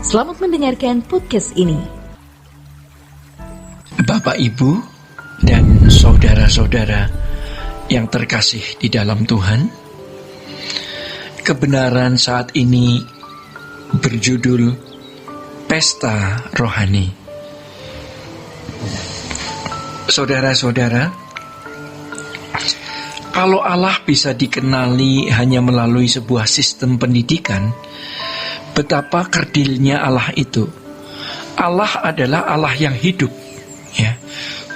Selamat mendengarkan podcast ini. Bapak, Ibu, dan saudara-saudara yang terkasih di dalam Tuhan, kebenaran saat ini berjudul Pesta Rohani. Saudara-saudara, kalau Allah bisa dikenali hanya melalui sebuah sistem pendidikan, betapa kerdilnya Allah itu. Allah adalah Allah yang hidup, ya,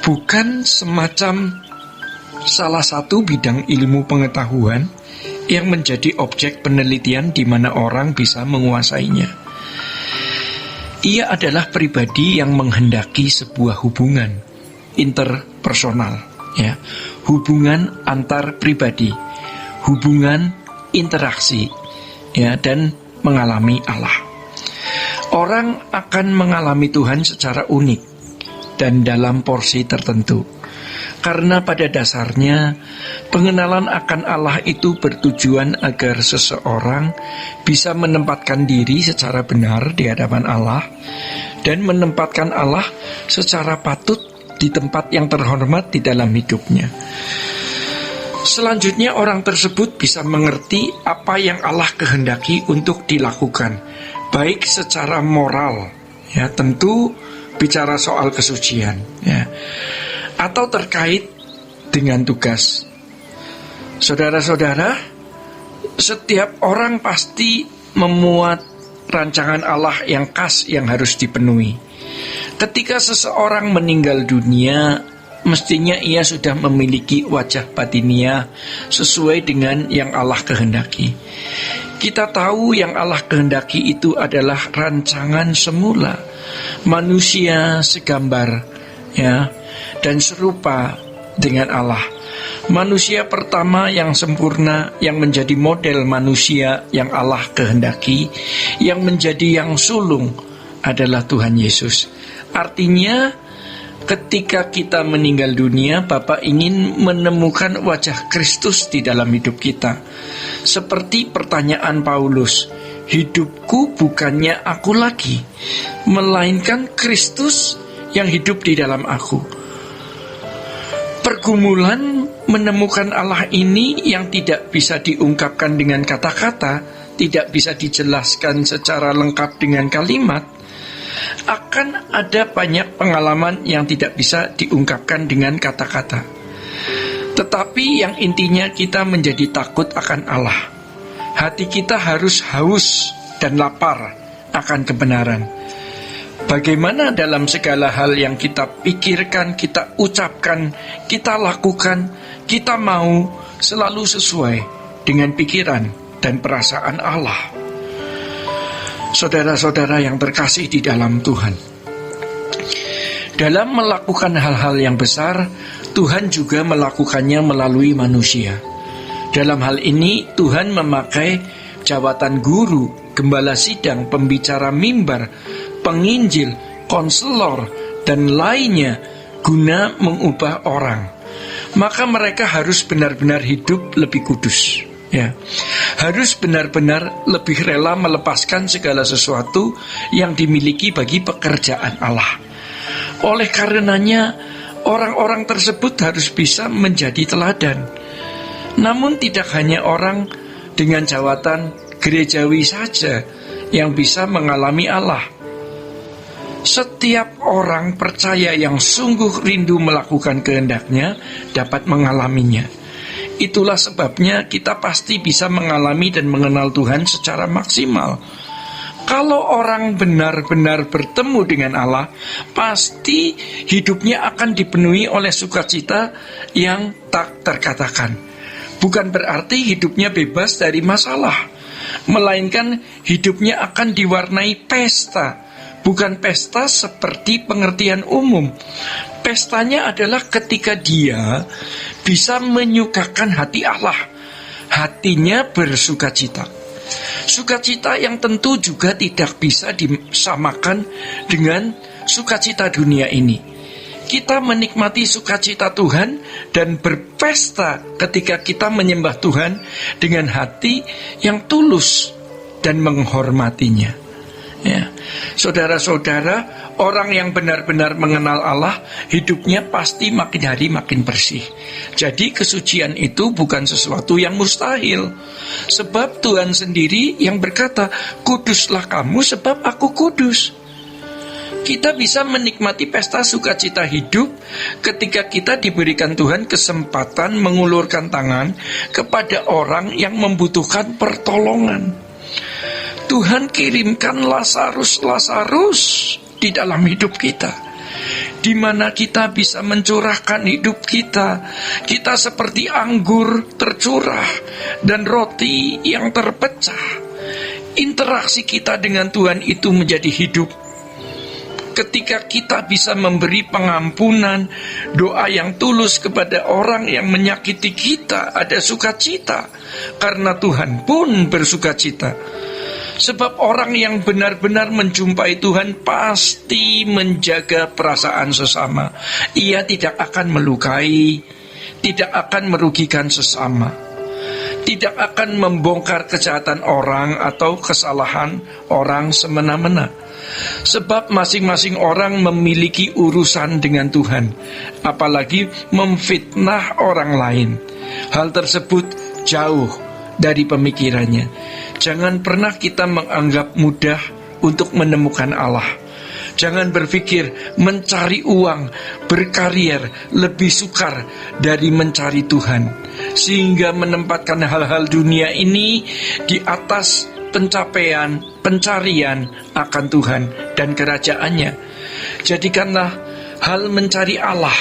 bukan semacam salah satu bidang ilmu pengetahuan yang menjadi objek penelitian di mana orang bisa menguasainya. Ia adalah pribadi yang menghendaki sebuah hubungan interpersonal, ya, hubungan antar pribadi, hubungan interaksi, ya, dan mengalami Allah. Orang akan mengalami Tuhan secara unik dan dalam porsi tertentu, karena pada dasarnya pengenalan akan Allah itu bertujuan agar seseorang bisa menempatkan diri secara benar di hadapan Allah dan menempatkan Allah secara patut di tempat yang terhormat di dalam hidupnya. Selanjutnya orang tersebut bisa mengerti apa yang Allah kehendaki untuk dilakukan, baik secara moral, ya, tentu bicara soal kesucian, ya, atau terkait dengan tugas. Saudara-saudara, setiap orang pasti memuat rancangan Allah yang khas yang harus dipenuhi. Ketika seseorang meninggal dunia, mestinya ia sudah memiliki wajah batiniah sesuai dengan yang Allah kehendaki. Kita tahu yang Allah kehendaki itu adalah rancangan semula, manusia segambar, ya, dan serupa dengan Allah. Manusia pertama yang sempurna, yang menjadi model manusia yang Allah kehendaki, yang menjadi yang sulung adalah Tuhan Yesus. Artinya, ketika kita meninggal dunia, Bapa ingin menemukan wajah Kristus di dalam hidup kita. Seperti pertanyaan Paulus, hidupku bukannya aku lagi, melainkan Kristus yang hidup di dalam aku. Pergumulan menemukan Allah ini yang tidak bisa diungkapkan dengan kata-kata, tidak bisa dijelaskan secara lengkap dengan kalimat. Akan ada banyak pengalaman yang tidak bisa diungkapkan dengan kata-kata. Tetapi yang intinya kita menjadi takut akan Allah. Hati kita harus haus dan lapar akan kebenaran. Bagaimana dalam segala hal yang kita pikirkan, kita ucapkan, kita lakukan, kita mau selalu sesuai dengan pikiran dan perasaan Allah. Saudara-saudara yang terkasih di dalam Tuhan, dalam melakukan hal-hal yang besar, Tuhan juga melakukannya melalui manusia. Dalam hal ini, Tuhan memakai jabatan guru, gembala sidang, pembicara mimbar, penginjil, konselor, dan lainnya guna mengubah orang. Maka mereka harus benar-benar hidup lebih kudus, ya, harus benar-benar lebih rela melepaskan segala sesuatu yang dimiliki bagi pekerjaan Allah. Oleh karenanya, orang-orang tersebut harus bisa menjadi teladan. Namun tidak hanya orang dengan jawatan gerejawi saja yang bisa mengalami Allah. Setiap orang percaya yang sungguh rindu melakukan kehendaknya dapat mengalaminya. Itulah sebabnya kita pasti bisa mengalami dan mengenal Tuhan secara maksimal. Kalau orang benar-benar bertemu dengan Allah, pasti hidupnya akan dipenuhi oleh sukacita yang tak terkatakan. Bukan berarti hidupnya bebas dari masalah, melainkan hidupnya akan diwarnai pesta. Bukan pesta seperti pengertian umum. Pestanya adalah ketika dia bisa menyukakan hati Allah. Hatinya bersukacita. Sukacita yang tentu juga tidak bisa disamakan dengan sukacita dunia ini. Kita menikmati sukacita Tuhan dan berpesta ketika kita menyembah Tuhan dengan hati yang tulus dan menghormatinya. Ya. Saudara-saudara, orang yang benar-benar mengenal Allah, hidupnya pasti makin hari makin bersih. Jadi kesucian itu bukan sesuatu yang mustahil. Sebab Tuhan sendiri yang berkata, kuduslah kamu sebab aku kudus. Kita bisa menikmati pesta sukacita hidup ketika kita diberikan Tuhan kesempatan mengulurkan tangan kepada orang yang membutuhkan pertolongan. Tuhan kirimkan Lazarus di dalam hidup kita, di mana kita bisa mencurahkan hidup kita. Kita seperti anggur tercurah dan roti yang terpecah. Interaksi kita dengan Tuhan itu menjadi hidup. Ketika kita bisa memberi pengampunan, doa yang tulus kepada orang yang menyakiti kita, ada sukacita, karena Tuhan pun bersukacita. Sebab orang yang benar-benar menjumpai Tuhan pasti menjaga perasaan sesama. Ia tidak akan melukai, tidak akan merugikan sesama, tidak akan membongkar kejahatan orang atau kesalahan orang semena-mena. Sebab masing-masing orang memiliki urusan dengan Tuhan, apalagi memfitnah orang lain. Hal tersebut jauh dari pemikirannya. Jangan pernah kita menganggap mudah untuk menemukan Allah. Jangan berpikir mencari uang, berkarier lebih sukar dari mencari Tuhan, sehingga menempatkan hal-hal dunia ini di atas pencarian akan Tuhan dan kerajaannya. Jadikanlah hal mencari Allah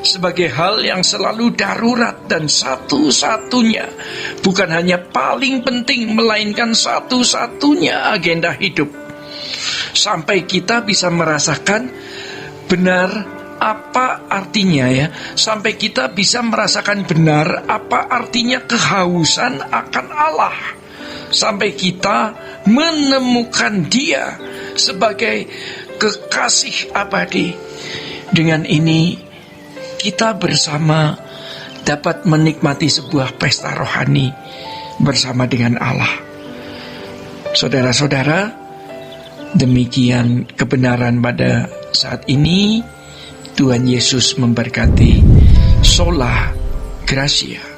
sebagai hal yang selalu darurat dan satu-satunya, bukan hanya paling penting, melainkan satu-satunya agenda hidup. Sampai kita bisa merasakan benar apa artinya sampai kita bisa merasakan benar apa artinya kehausan akan Allah. Sampai kita menemukan Dia sebagai kekasih abadi. Dengan ini kita bersama dapat menikmati sebuah pesta rohani bersama dengan Allah. Saudara-saudara, demikian kebenaran pada saat ini. Tuhan Yesus memberkati. Sola Gracia.